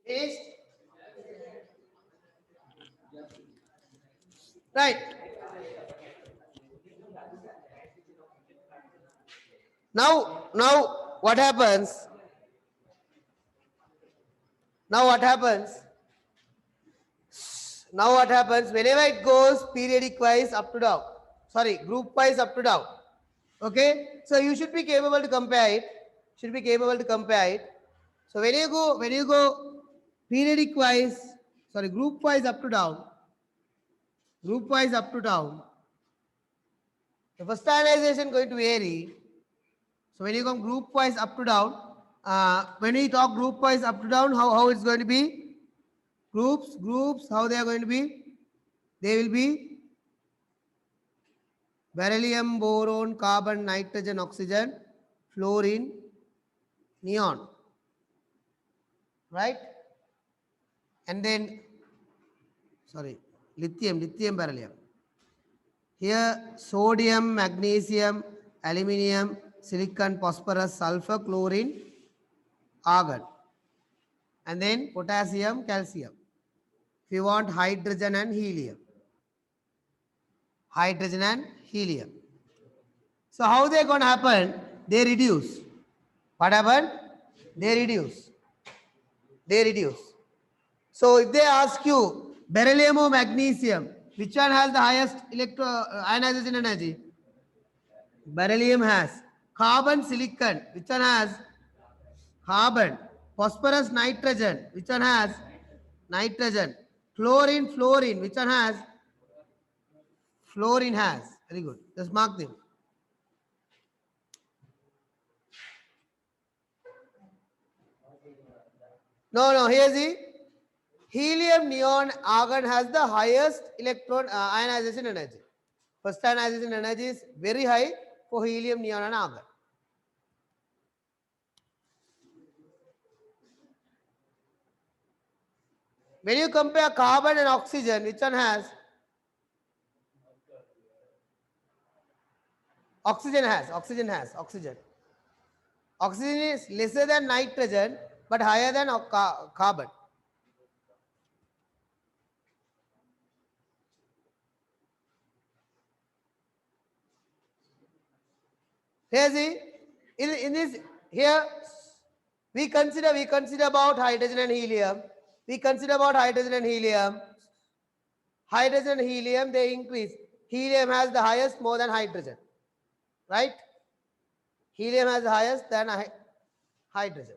Finished? Right. Now what happens? Now what happens? Now what happens? Whenever it goes periodic wise up to down. Sorry, group wise up to down. Okay? So you should be capable to compare it. Should be capable to compare it. So when you go periodic wise, sorry, group wise up to down, group wise up to down, the first standardization going to vary. So when you come group wise up to down, when we talk group wise up to down, how it's going to be? Groups, how they are going to be? They will be beryllium, boron, carbon, nitrogen, oxygen, fluorine, neon. Right? And then, sorry, lithium, beryllium. Here, sodium, magnesium, aluminium, silicon, phosphorus, sulfur, chlorine, argon. And then potassium, calcium. If you want hydrogen and helium. Hydrogen and helium. So how they going to happen? They reduce. What happened? They reduce. They reduce. So if they ask you beryllium or magnesium, which one has the highest ionization energy? Beryllium has. Carbon, silicon, which one has? Carbon. Phosphorus, nitrogen, which one has? Nitrogen. Chlorine, fluorine, which one has? Fluorine has. Very good. Just mark them. No, here's the helium, neon, argon has the highest electron ionization energy. First ionization energy is very high for helium, neon and argon. When you compare carbon and oxygen, which one has? Oxygen has. Oxygen is lesser than nitrogen but higher than carbon. Here see, in this here we consider about hydrogen and helium. Hydrogen and helium they increase. Helium has the highest more than hydrogen, right? Helium has the highest than hydrogen.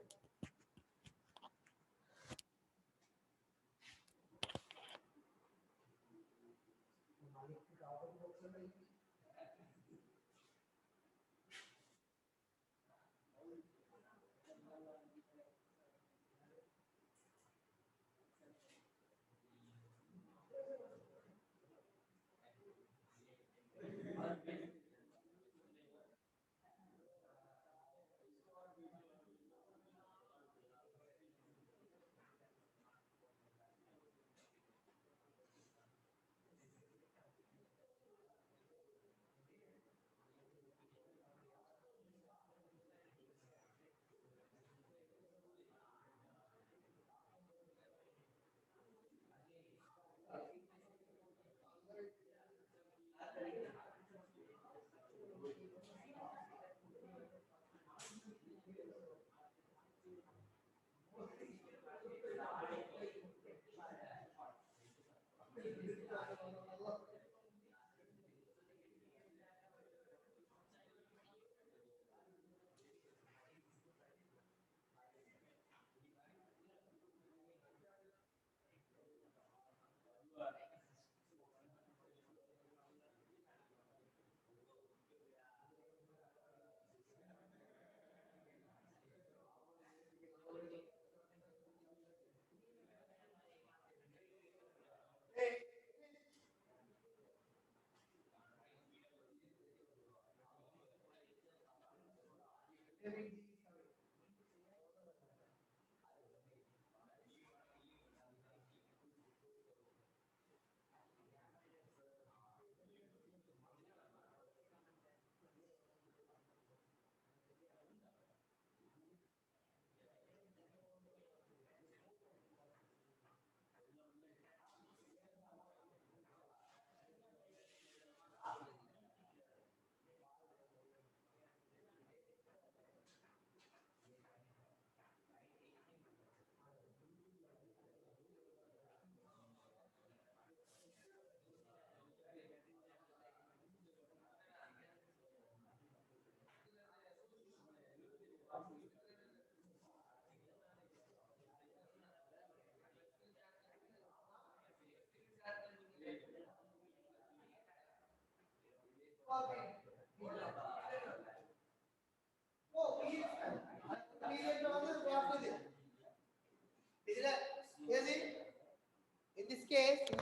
In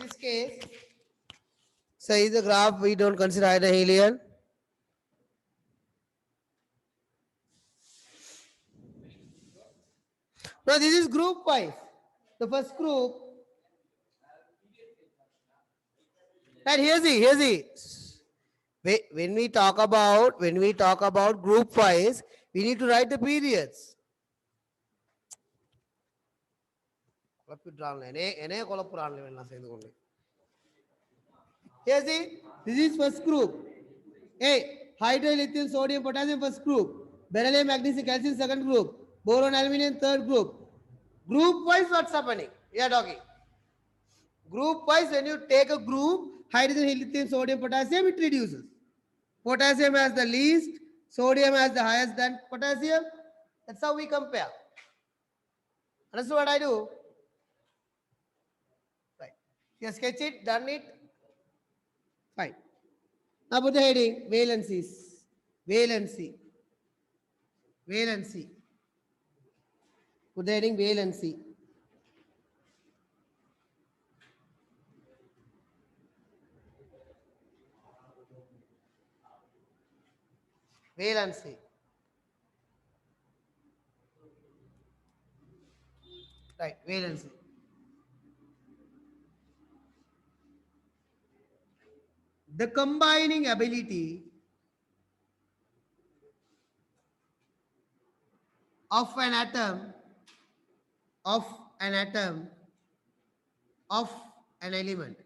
this case, so is the graph we don't consider hydrogen. Now this is group wise. The first group. And here's the. When we talk about group wise, we need to write the periods. Here's this is first group. Hey, hydrogen, lithium, sodium, potassium first group. Beryllium, magnesium, calcium second group. Boron, aluminum third group. Group wise, what's happening? We are talking. Group wise, when you take a group, hydrogen, lithium, sodium, potassium, it reduces. Potassium has the least, sodium has the highest than potassium. That's how we compare. Understood what I do? Right. You sketch it, done it. Fine. Now put the heading valencies. Valency. Valency. Put the heading valency. Valency. Right, valency. The combining ability of an atom, of an atom, of an element,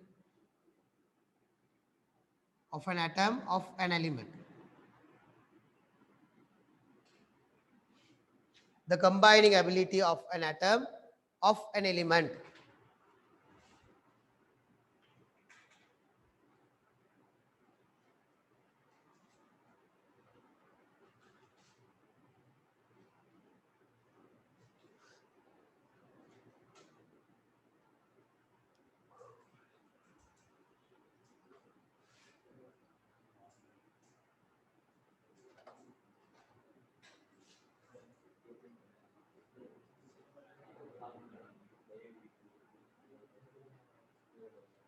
of an atom, of an element. The combining ability of an atom, of an element.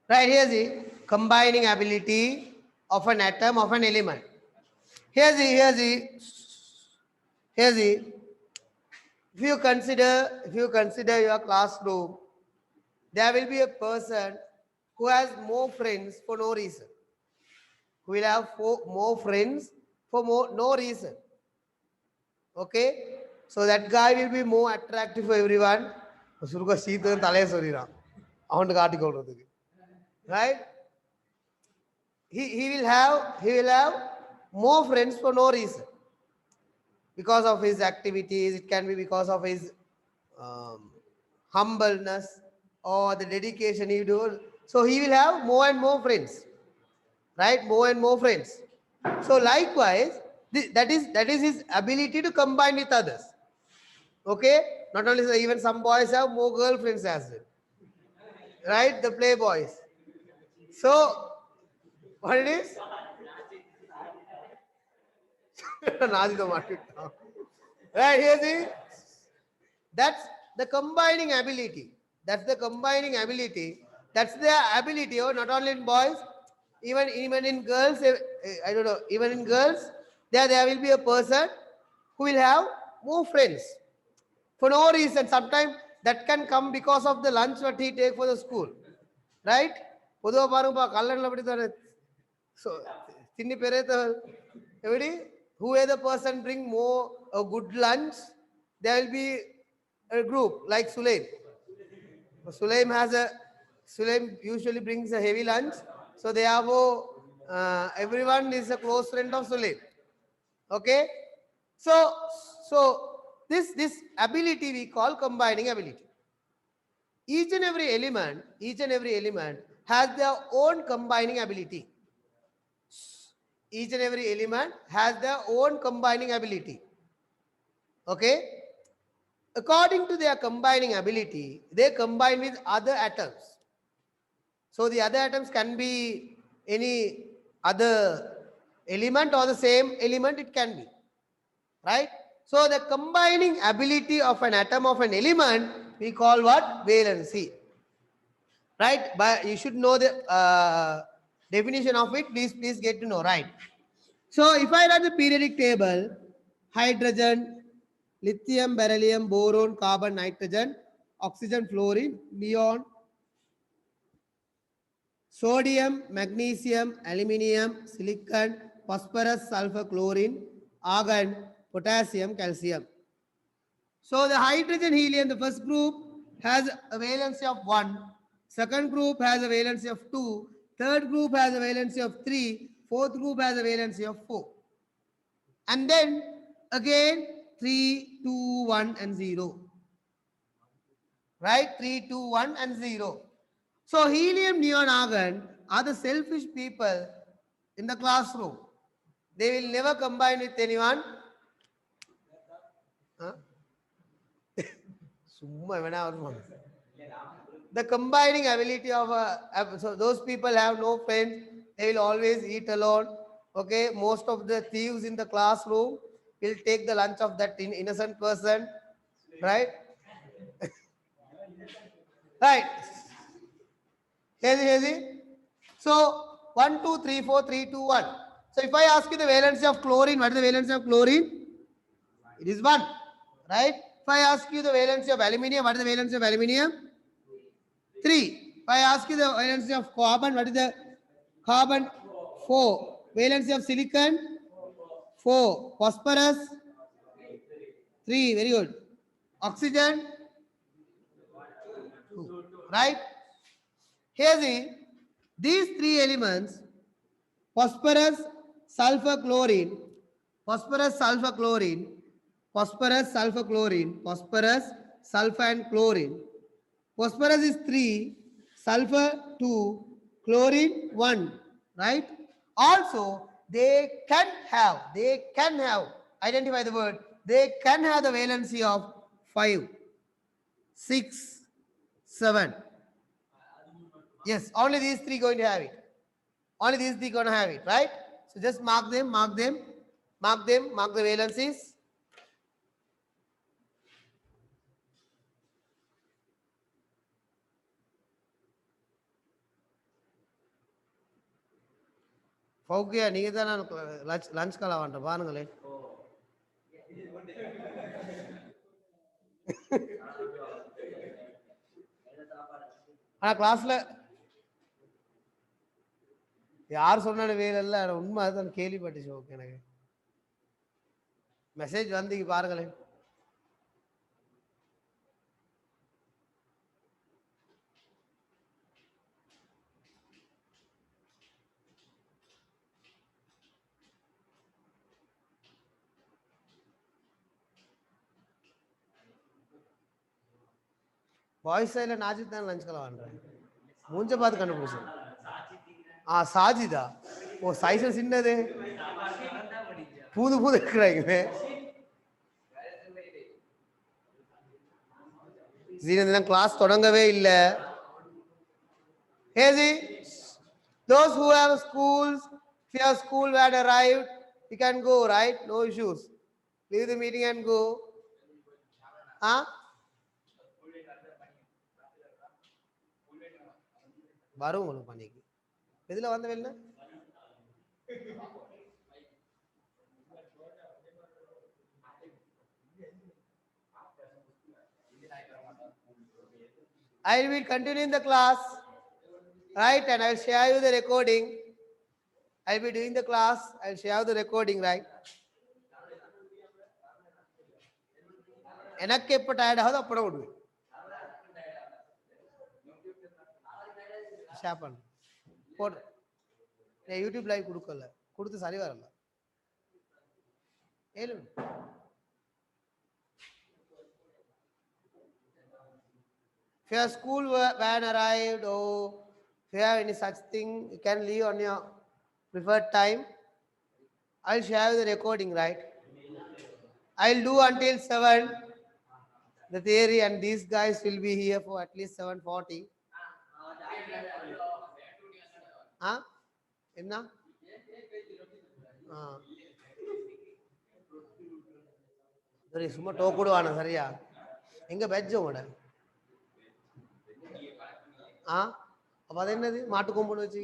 Right, here's the combining ability of an atom, of an element. Here's the, if you consider your classroom, there will be a person who has more friends for no reason. Who will have more friends for no reason. Okay? So that guy will be more attractive for everyone. Right? He will have more friends for no reason. Because of his activities, it can be because of his um, humbleness or the dedication he do. So he will have more and more friends, right? More and more friends. So likewise, that is his ability to combine with others. Okay, not only so, even some boys have more girlfriends as well, right? The playboys. So what it is? Right here, see, that's the combining ability. That's the combining ability. That's the ability, or not only in boys, even in girls. I don't know. Even in girls, there will be a person who will have more friends for no reason. Sometimes that can come because of the lunch what he take for the school, right? பொதுவா பாருங்கப்பா கல்லன்ல அப்படி தானே. So சின்ன பெரிய everybody whoever person bring more a good lunch, there will be a group like Sulaim. Sulaim usually brings a heavy lunch, so they have everyone is a close friend of Sulaim. Okay, so this ability we call combining ability. Each and every element has their own combining ability. Each and every element has their own combining ability. Okay, according to their combining ability, they combine with other atoms. So the other atoms can be any other element or the same element, it can be, right? So the combining ability of an atom of an element we call what? Valency, right? But you should know the definition of it. Please get to know, right? So if I write the periodic table, hydrogen, lithium, beryllium, boron, carbon, nitrogen, oxygen, fluorine, neon, sodium, magnesium, aluminium, silicon, phosphorus, sulfur, chlorine, argon, potassium, calcium. So the hydrogen, helium, the first group has a valency of 1. Second group has a valency of 2. Third group has a valency of 3. Fourth group has a valency of 4. And then again 3, 2, 1 and 0. right? 3, 2, 1 and 0. So helium, neon, argon are the selfish people in the classroom. They will never combine with anyone. Huh? The combining ability of so those people have no friends. They will always eat alone. Okay, most of the thieves in the classroom will take the lunch of that innocent person, right? Right. Hazy. So 1, 2, 3, 4, 3, 2, 1. So if I ask you the valency of chlorine, what is the valency of chlorine? It is 1, right? If I ask you the valency of aluminium, what is the valency of aluminium? 3. If I ask you the valency of carbon, what is the carbon? 4. Valency of silicon? 4. Phosphorus? 3. Very good. Oxygen? 2. Right? Here see, these 3 elements, phosphorus, sulfur, chlorine, phosphorus, sulfur, chlorine, phosphorus, sulfur, chlorine, phosphorus, sulfur and chlorine. Phosphorus is 3, sulfur 2, chlorine 1, right? Also, they can have, identify the word, they can have the valency of 5, 6, 7. Yes, only these 3 going to have it. Only these 3 going to have it, right? So just mark them, mark the valencies. ஃபௌக்கியா நீங்க தான் lunch கலாவாண்ட பாருங்களேன். ஆனால் கிளாஸ்ல யார் சொன்னாலும் வேலை இல்லை, உண்மை அதுதான் கேள்விப்பட்டுச்சு. ஓகே, எனக்கு மெசேஜ் வந்து பாருங்களேன். பாய்ஸ் சைடில் நாஜித் தான் லஞ்ச் கலாவான்றேன். மூஞ்ச பார்த்து கண்டுபிடிச்சேன். சாஜிதா. ஓ, சைஸ் சின்னது புது இருக்கிறாங்க. கிளாஸ் தொடங்கவே இல்லை. Hazy, those who have schools, if your school had arrived, you can go, right? No issues. Leave the meeting and go. Huh? வரும் உங்களுக்கு பண்ணிக்கு. எதுல வந்த வெளில? I will be continuing the class, right? And I will share you the recording. I will be doing the class. I will share the recording, right? எனக்கு எப்போ tired ஆகுது அப்பட விடுவேன். ஷேர் பண்ணு போடு. யூடியூப் லைவ் கொடுக்கல, கொடுத்து சரி வரல. ஏழு if your school van arrived, or if you have any such thing, you can leave on your preferred time. I'll share the recording, right? I'll do until 7 the theory, and these guys will be here for at least 7:40. என்ன சரி, சும்மா டோக்குடுவான சரியா? எங்க batch உங்களோட? அப்ப அது என்னது? மாட்டு கொம்புன்னு வச்சு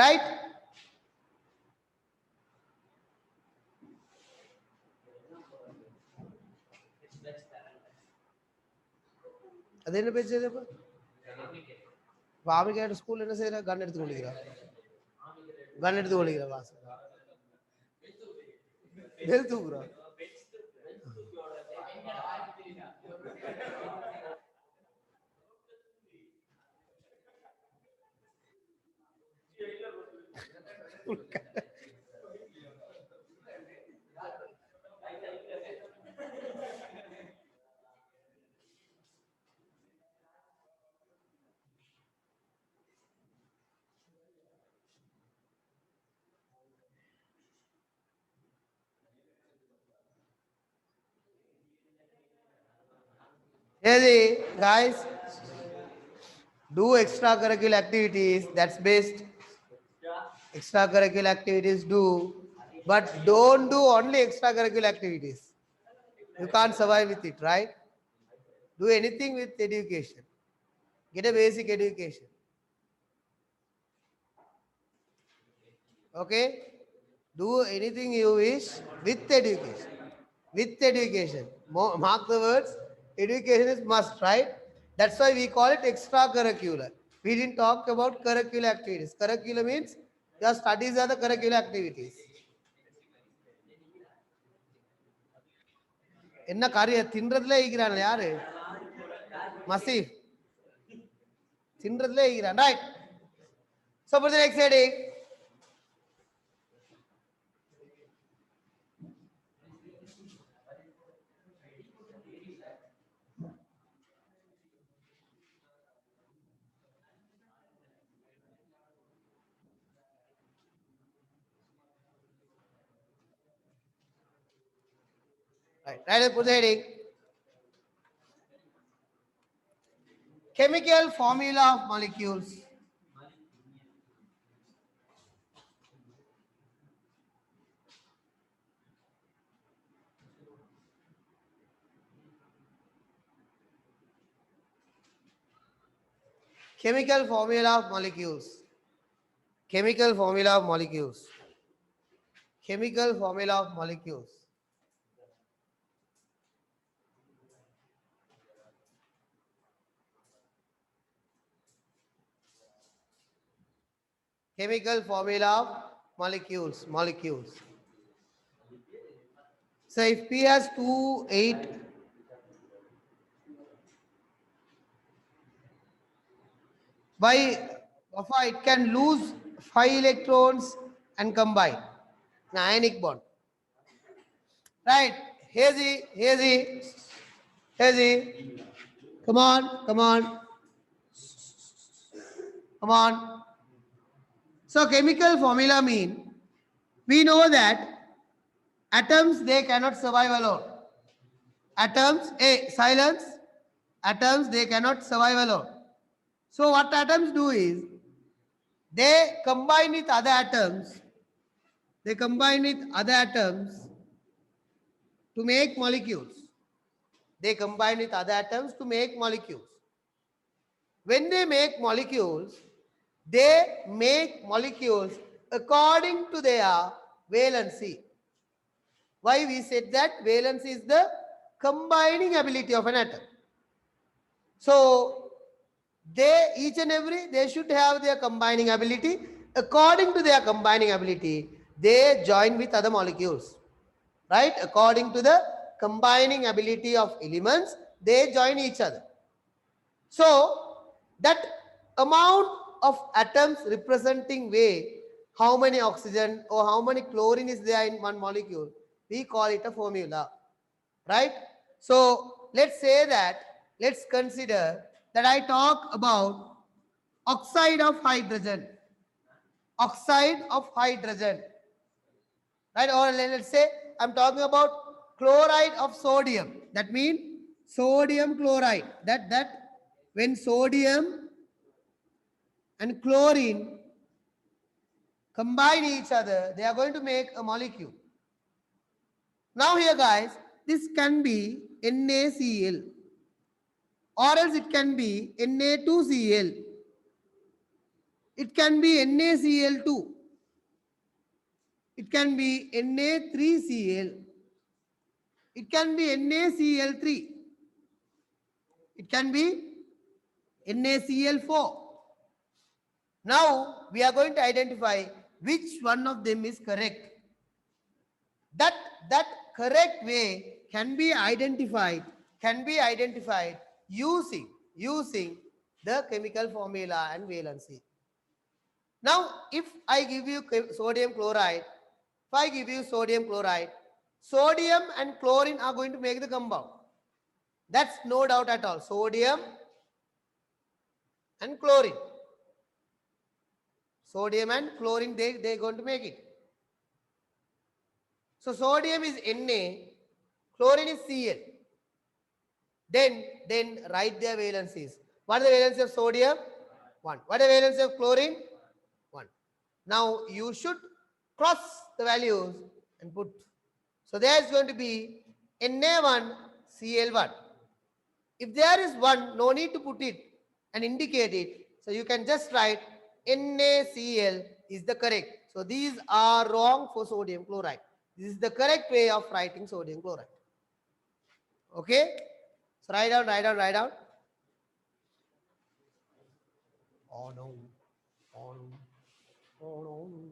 ரைட். அது என்ன பேச்சு? பாபிகேட் ஸ்கூல் என்ன செய்யற? கன் எடுத்து கொள்ளிக்கிறா, கன் எடுத்து கொள்ளிக்கிறா, வாச bell தூக்குறா. Hey, guys, do extracurricular activities. That's best. Extracurricular activities do, but don't do only extracurricular activities. You can't survive with it, right? Do anything with education. Get a basic education. Okay? Do anything you wish with education. With education. Mark the words. Education is must, right? That's why we call it extracurricular. We didn't talk about curricular activities. Curricular means your studies are the curricular activities. என்ன காரியம் தின்றதுல ஈகிறான் யாரு மசீஃப் தின்றதுல ஈகிறான் right so for the next heading right put the heading chemical formula of molecules. Chemical formula of molecules. Chemical formula of molecules. Chemical formula of molecules. Chemical formula of molecules. Molecules. So if P has 2, 8, by it can lose 5 electrons and combine. An ionic bond. Right? Hazy. Come on. So chemical formula mean we know that atoms they cannot survive alone. Atoms, silence. Atoms they cannot survive alone. So what atoms do is they combine with other atoms. They combine with other atoms to make molecules. They combine with other atoms to make molecules. When they make molecules according to their valency. Why we said that valency is the combining ability of an atom. So each and every they should have their combining ability. According to their combining ability, they join with other molecules. Right? According to the combining ability of elements, they join each other. So that amount of atoms representing way, how many oxygen or how many chlorine is there in one molecule, we call it a formula. Right? So let's consider that I talk about oxide of hydrogen. Oxide of hydrogen. Right? Or let's say I'm talking about chloride of sodium. That means sodium chloride. That when sodium and chlorine combine each other, they are going to make a molecule. Now here guys, this can be NaCl or else it can be Na2Cl. It can be NaCl2. It can be Na3Cl. It can be NaCl3. It can be NaCl4. Now we are going to identify which one of them is correct. That correct way can be identified using the chemical formula and valency. Now if I give you sodium chloride, sodium and chlorine are going to make the compound. That's no doubt at all. Sodium and chlorine. Sodium and chlorine, they're going to make it. So sodium is Na, chlorine is Cl. Then write their valencies. What is the valency of sodium? 1. What is the valency of chlorine? 1. Now you should cross the values and put. So there is going to be Na1Cl1. If there is 1, no need to put it and indicate it. So you can just write NaCl is the correct. So these are wrong for sodium chloride. This is the correct way of writing sodium chloride. Okay? So write down, write down, write down. Oh no. Oh no. Oh no.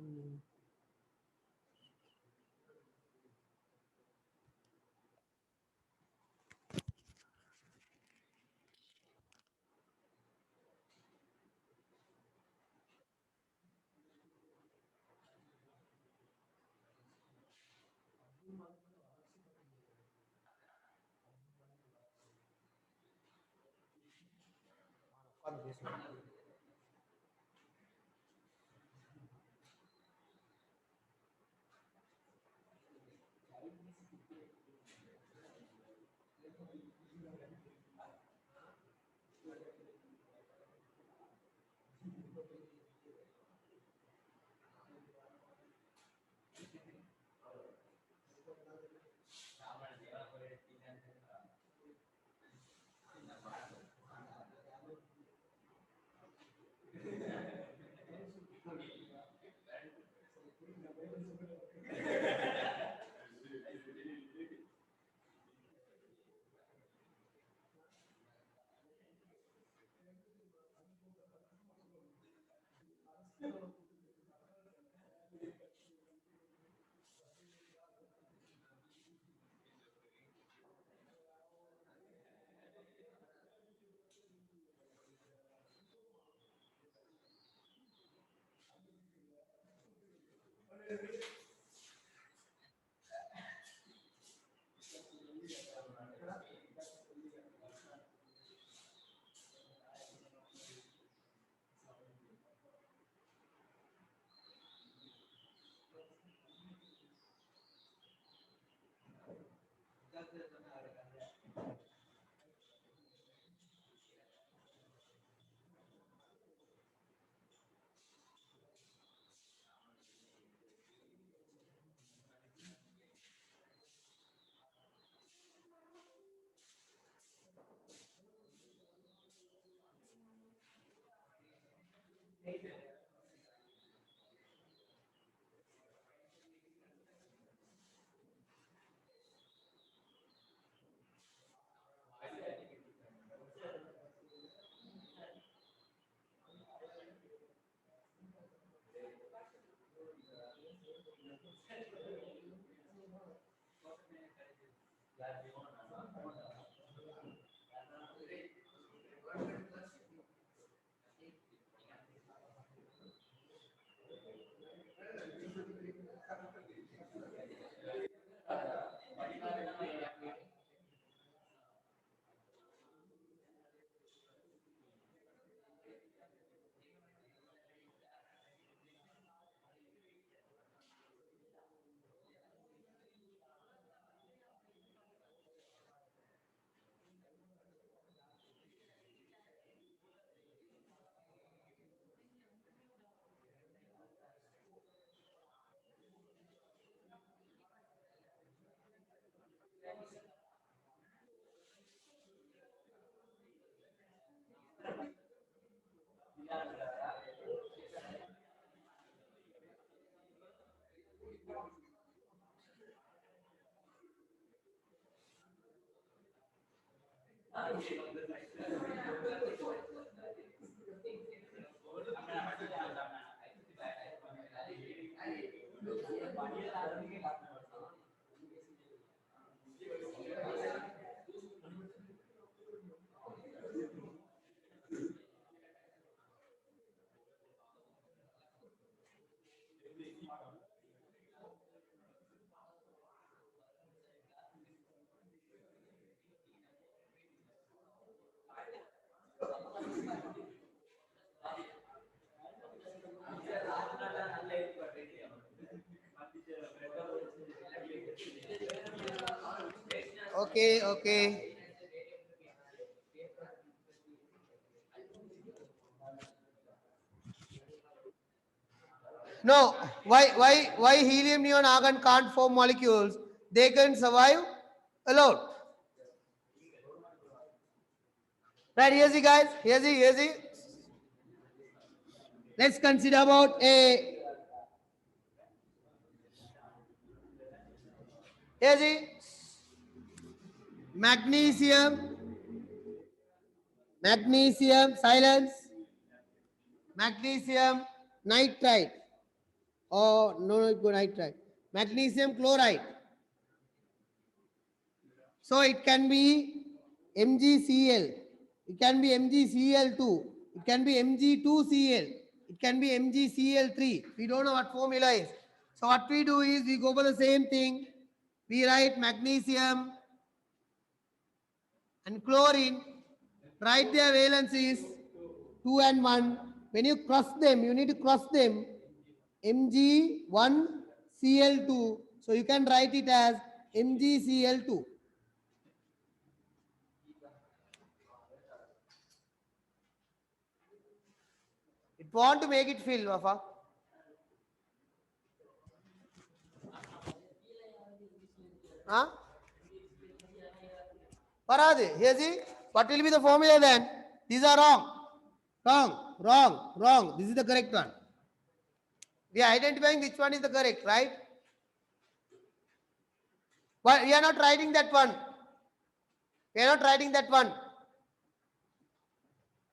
Okay, okay. No, why helium, neon, argon can't form molecules? They can survive alone. Right, here's the guys. Here's the. Let's consider about a. Here's the magnesium. Magnesium, silence. Magnesium nitride. Oh, no, go nitride. Magnesium chloride. So it can be MgCl. It can be MgCl2. It can be Mg2Cl. It can be MgCl3. We don't know what formula is. So what we do is we go for the same thing. We write magnesium and chlorine. Write their valencies 2 and 1. When you cross them, you need to cross them. Mg1Cl2. So you can write it as MgCl2. It want to make it fill, Wafa. Huh? Parade, here's it. What will be the formula then? These are wrong. Wrong. This is the correct one. We are identifying which one is the correct, right? But we are not writing that one. We are not writing that one.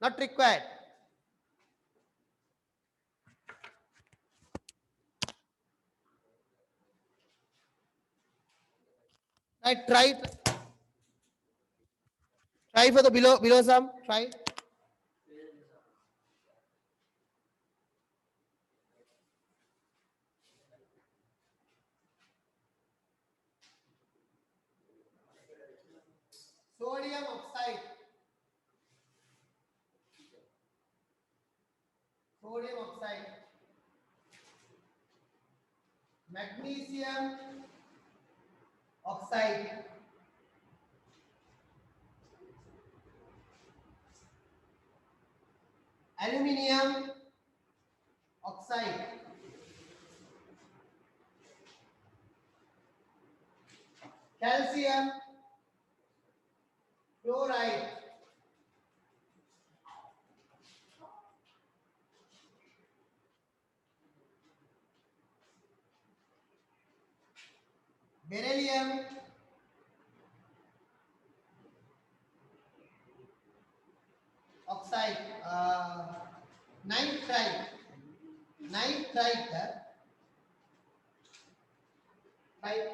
Not required. Right, try for the below sum. Try. Sodium oxide. Sodium oxide. Magnesium oxide. Aluminium oxide. Calcium chloride. Beryllium oxide. Nitride. Nitride. Right.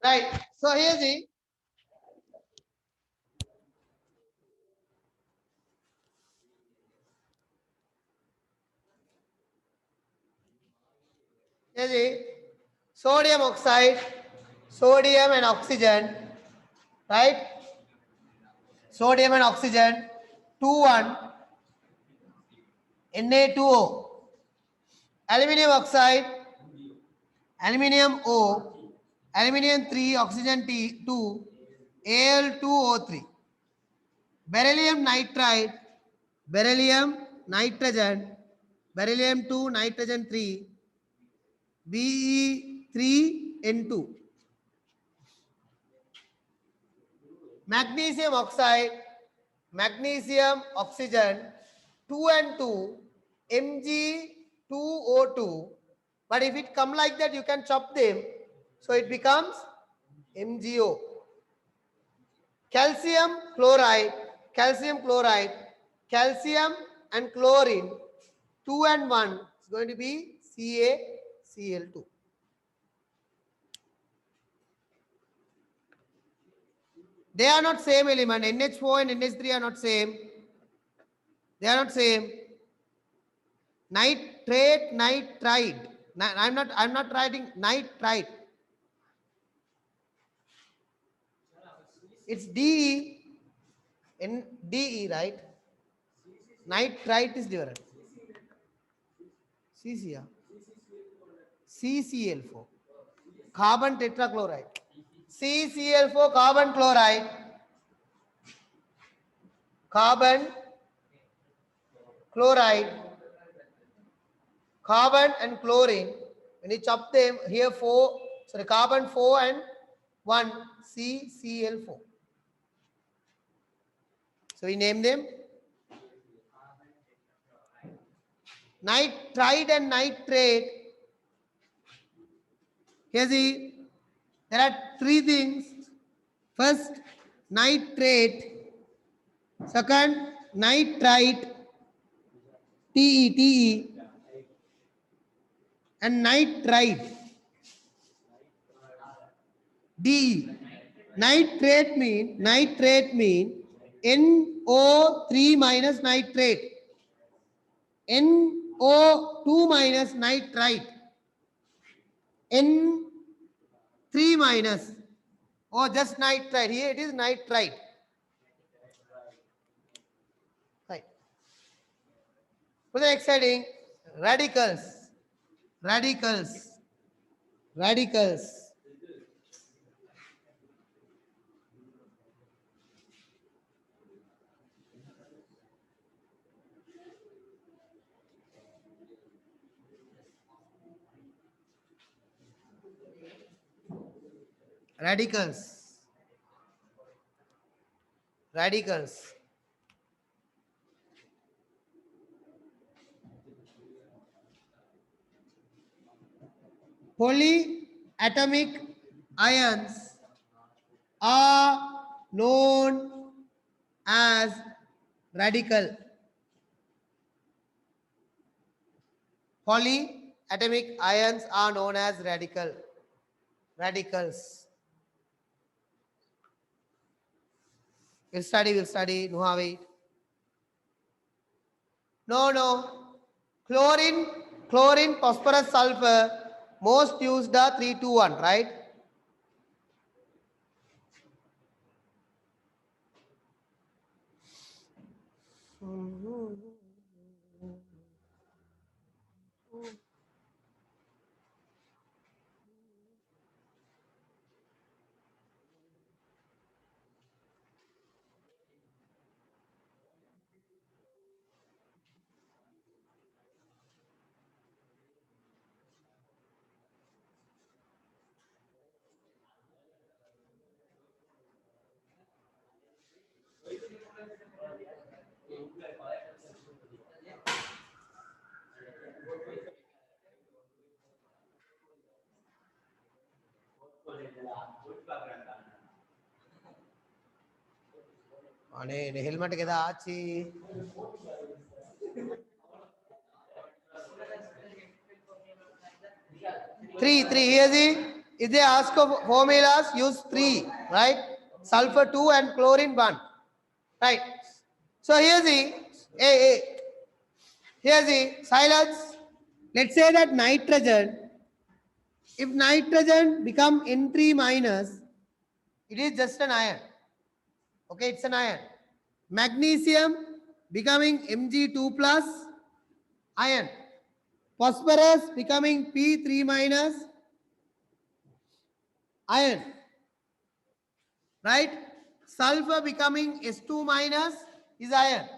Right. So here see. Here see. Sodium oxide, sodium and oxygen, right? Sodium and oxygen, 2,1, Na2O. Aluminium oxide, aluminium O, aluminium 3, oxygen 2, Al2O3. Beryllium nitride, beryllium nitrogen, beryllium 2, nitrogen 3, Be3N2. Magnesium oxide, magnesium oxygen 2 and 2, Mg2O2. But if it come like that, you can chop them, so it becomes MgO. Calcium chloride, calcium chloride, calcium and chlorine 2 and 1 is going to be CaCl2. They are not same element. NH4 and NH3 are not same. They are not same. Nitrate, nitride. I'm not writing nitrite. It's DE in DE, right? Nitrite is different. CC, yeah. CCl4. Carbon tetrachloride. CCl4 carbon chloride. Carbon chloride. Carbon and chlorine. When you chop them, here 4, sorry, carbon 4 and 1, CCl4. So we name them nitride and nitrate Here see, there are three things. First, nitrate. Second, nitrite, TE, and nitrite, DE. Nitrate mean NO3 minus nitrate, NO2 minus nitrite, N3 minus, or just nitrite. Here it is nitrite. Right. For the next heading, radicals. Radicals. Radicals. Radicals. Radicals. Polyatomic ions are known as radical. Polyatomic ions are known as radicals. We'll study. No, wait. No. Chlorine, phosphorus, sulfur, most used are 3, 2, 1, right? Helmet के आची 3 here if they ask of formulas, use 3, right? Sulfur 2 and chlorine 1, right? So here the silence. Let's say that nitrogen, if nitrogen become N3 minus, it is just an ion. Okay, it's an ion. Magnesium becoming Mg2 plus, ion. Phosphorus becoming P3 minus, ion. Right? Sulfur becoming S2 minus is ion.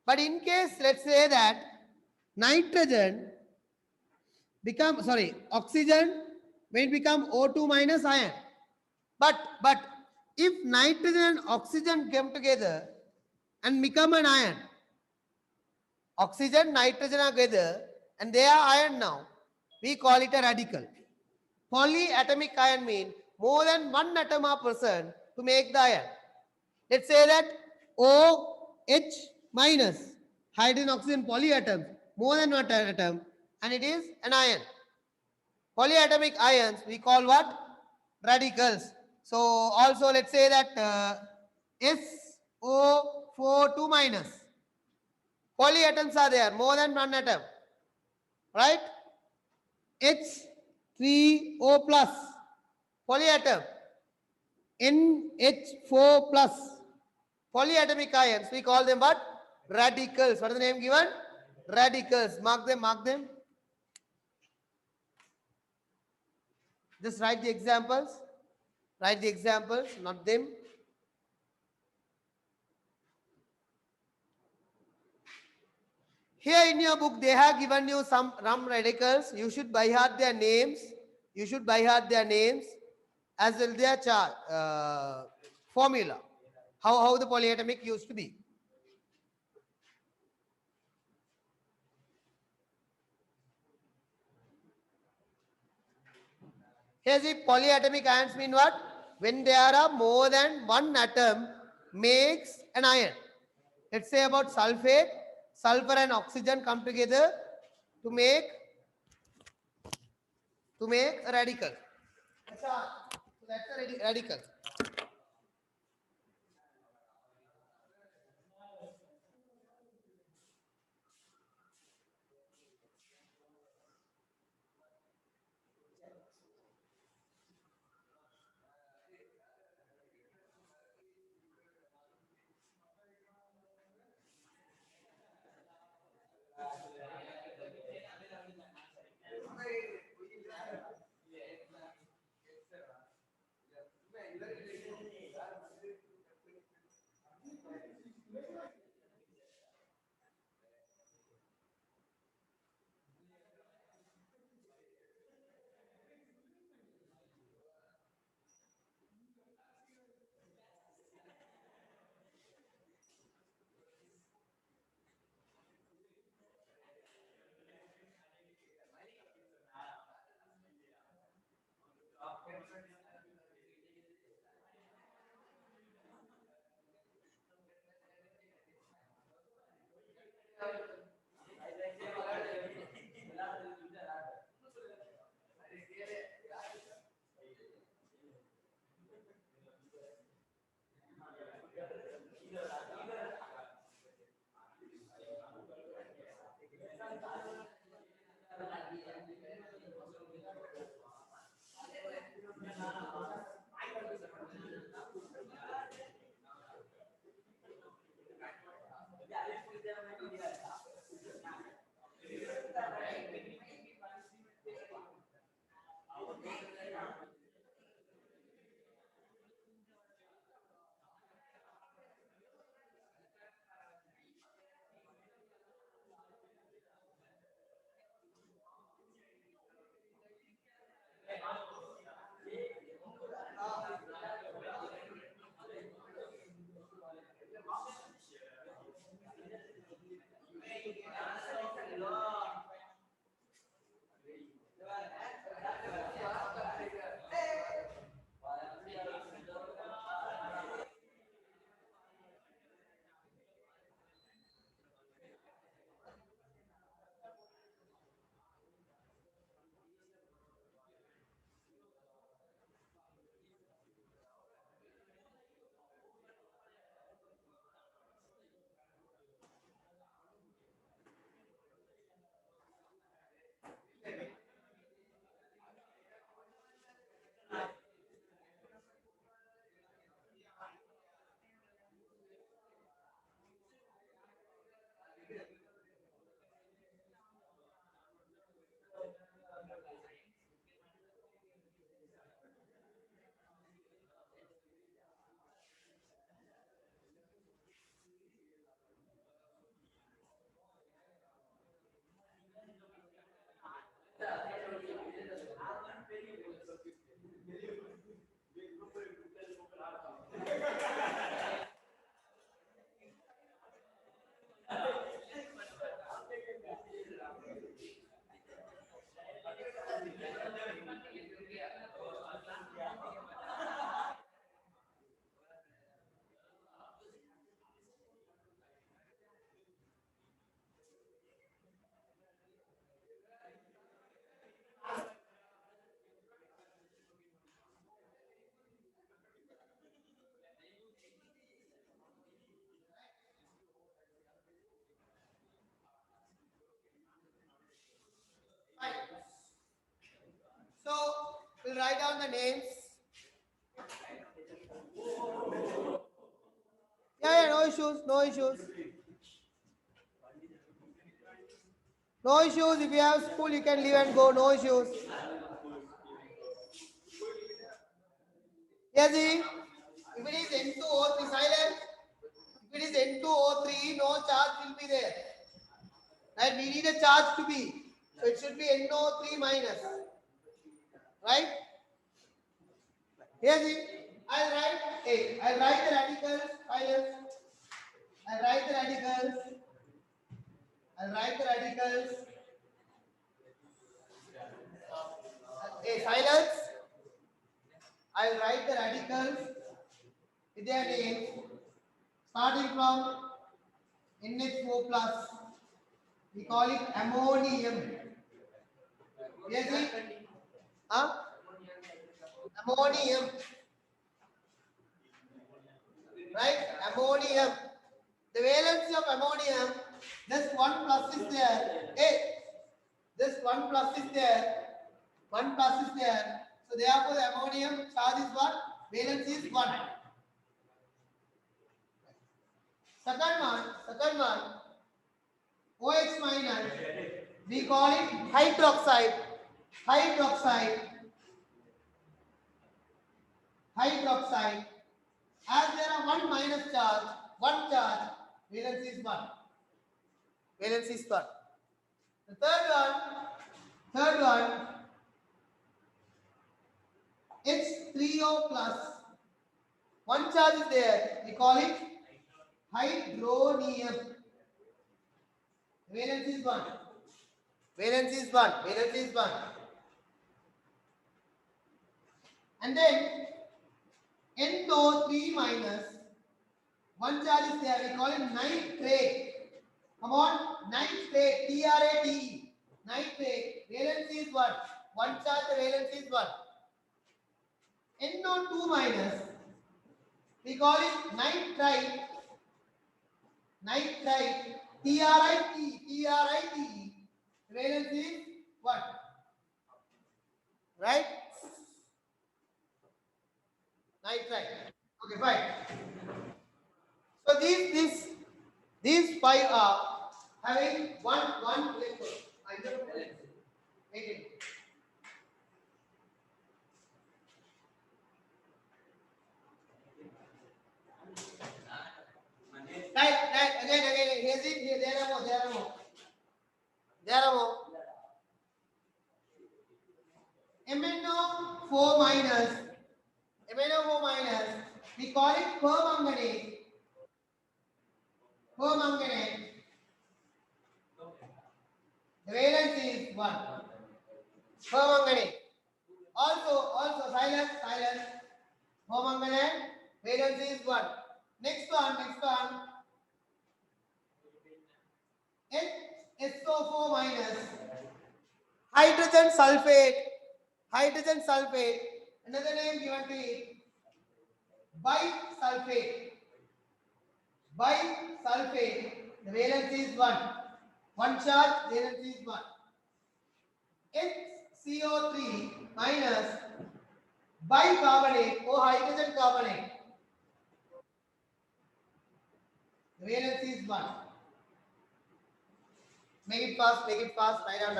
But in case, let's say that nitrogen oxygen may become O2 minus ion. But if nitrogen and oxygen come together and become an ion, oxygen, nitrogen are together and they are ion now, we call it a radical. Polyatomic ion means more than one atom are present to make the ion. Let's say that OH minus, hydrogen oxygen polyatoms, more than one atom, and it is an ion. Polyatomic ions we call what? Radicals. So also let's say that SO4 2 minus. Polyatoms are there, more than one atom, right? H3O plus, polyatom. NH4 plus, polyatomic ions, we call them what? Radicals. What is the name given? Radicals. Mark them. Just write the examples. Write the examples, not them. Here in your book, they have given you some radicals. You should by heart their names. As well their formula. How the polyatomic used to be. Here the polyatomic ions mean what? When there are more than one atom makes an ion. Let's say about sulfate, sulfur and oxygen come together to make a radical. So that's a radical. So we'll write down the names. Yeah, no issues, no issues. No issues. If you have school, you can leave and go. No issues. Yes, if it is N2O3 silent, if it is N2O3, no charge will be there. Right? We need a charge to be. So it should be NO3 minus. Right? Yes, I'll write the radicals. Silence. I'll write the radicals. I'll write the radicals. Silence. I'll write the radicals with their names starting from NH4 plus. We call it ammonium. Yes, huh? Ammonium. Right? Ammonium. The valency of ammonium, just 1 plus is there. Hey, just 1 plus is there. 1 plus is there. So therefore the ammonium charge is what? Valence is 1. Second one, OH minus. We call it hydroxide. Hydroxide. Hydroxide. As there are 1 minus charge, 1 charge, valence is 1. Valence is 1. The third one, H3O plus. 1 charge is there. We call it hydronium. Valence is 1. Valence is 1. Valence is 1. And then NO3 minus. 1 charge is there. We call it nitrate. Come on. Nitrate. TRATE. Nitrate. Valence is 1. 1 charge, the valence is 1. NO2 minus. We call it nitrite. Nitrite. TRITE. TRITE. Valence is 1. Right? Nitrite. Okay, fine. So these 5 are having one electron. I don't know. Make it. Right. Again. Here's it. Here, there are more. MnO4 minus. MnO4 minus. We call it permanganate. Permanganate. The valence is 1. Permanganate. Also silence. Permanganate. Valence is 1. Next one. HSO4 minus. Hydrogen sulfate. Another name given to it. Bisulfate. The valence is 1. 1 charge, valence is 1. HCO3 minus bicarbonate or hydrogen carbonate. The valence is 1. Make it fast. Write down.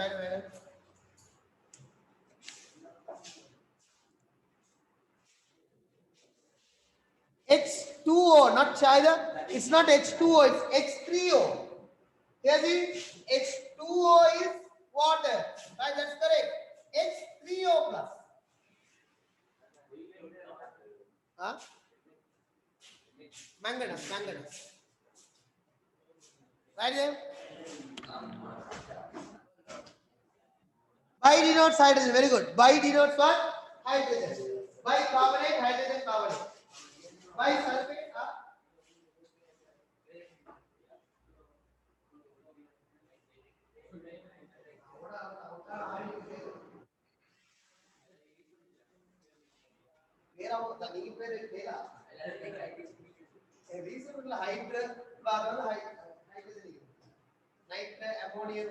H2O, not China. It's not H2O, it's H3O. Here's it. H2O is water. Right, that's correct. H3O plus. Huh? Manganese. Right there. Bi denotes hydrogen. Very good. Bi denotes what? Hydrogen. Bicarbonate, hydrogen carbonate. Bisulfate. Ammonium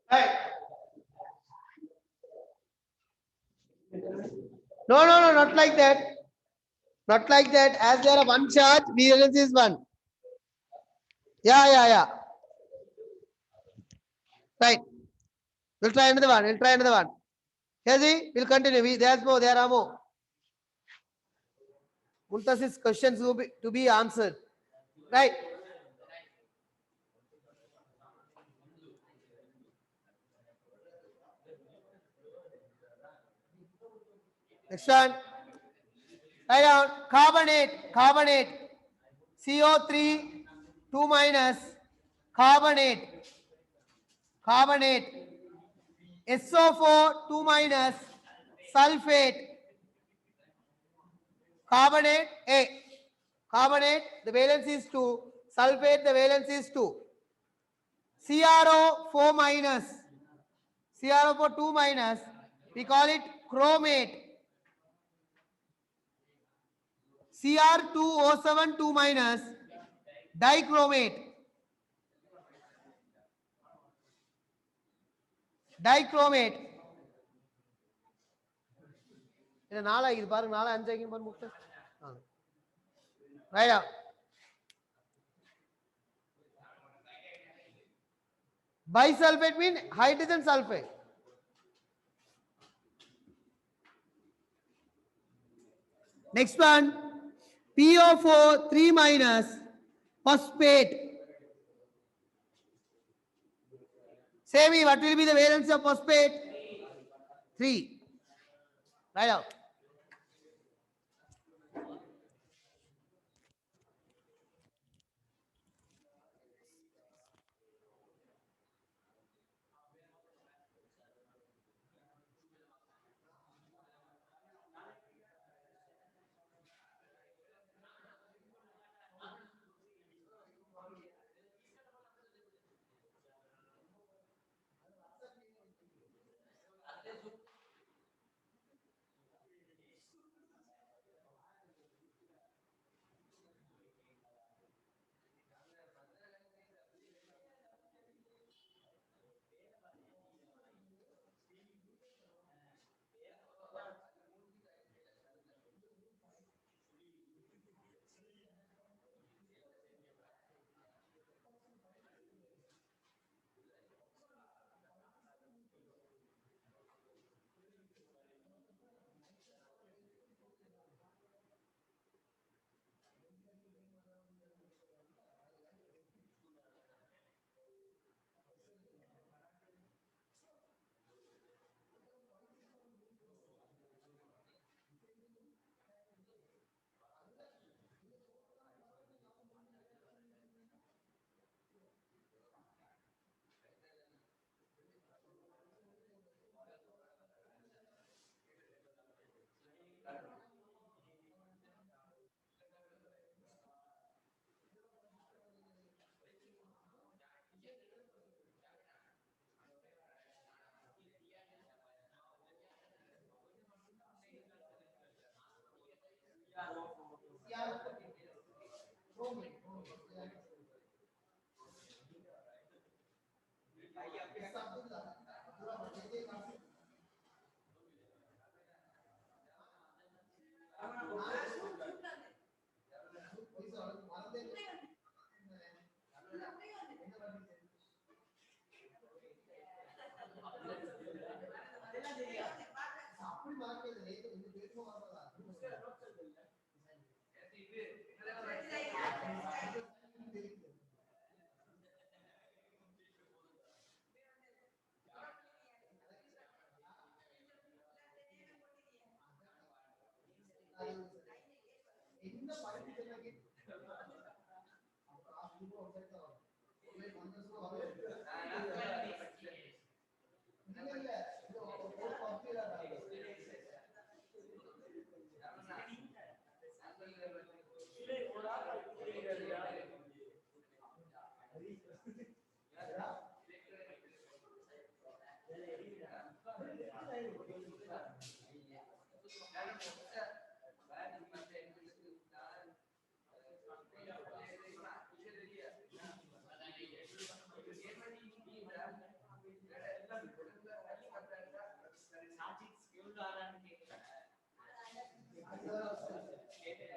Right. No, no, no, not like that. Not like that. As there are one charge, variance is one. Yeah, yeah, yeah. Right. We'll try another one. We'll try another one. Here see, we'll continue. There's more. There are more. Muntasir's questions to be answered. Right. Next one. Write down carbonate, carbonate. CO3, 2 minus, carbonate, carbonate. SO4, 2 minus, sulfate, carbonate, A. Carbonate, the valence is 2. Sulfate, the valence is 2. CRO, 4 minus. CRO for 2 minus. We call it chromate. Cr2O7 2 minus, dichromate. Dichromate. இது நாலா இது பாருங்க நாலா அஞ்சாகியும் பாருங்க முக்த right up. Bisulfate mean hydrogen sulfate. Next one, PO4 3 minus, phosphate. Say me, what will be the valence of phosphate? 3. Right out.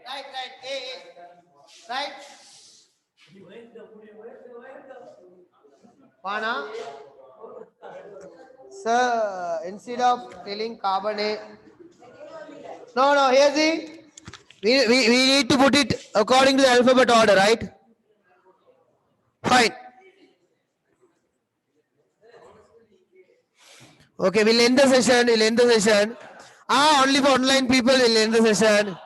Right, right. Right. Pana. Sir, instead of telling carbonate. No, here's the. We need to put it according to the alphabet order, right? Fine. Okay, we'll end the session. Only for online people, we'll end the session.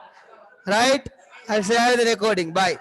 Right? I'll share the recording. Bye.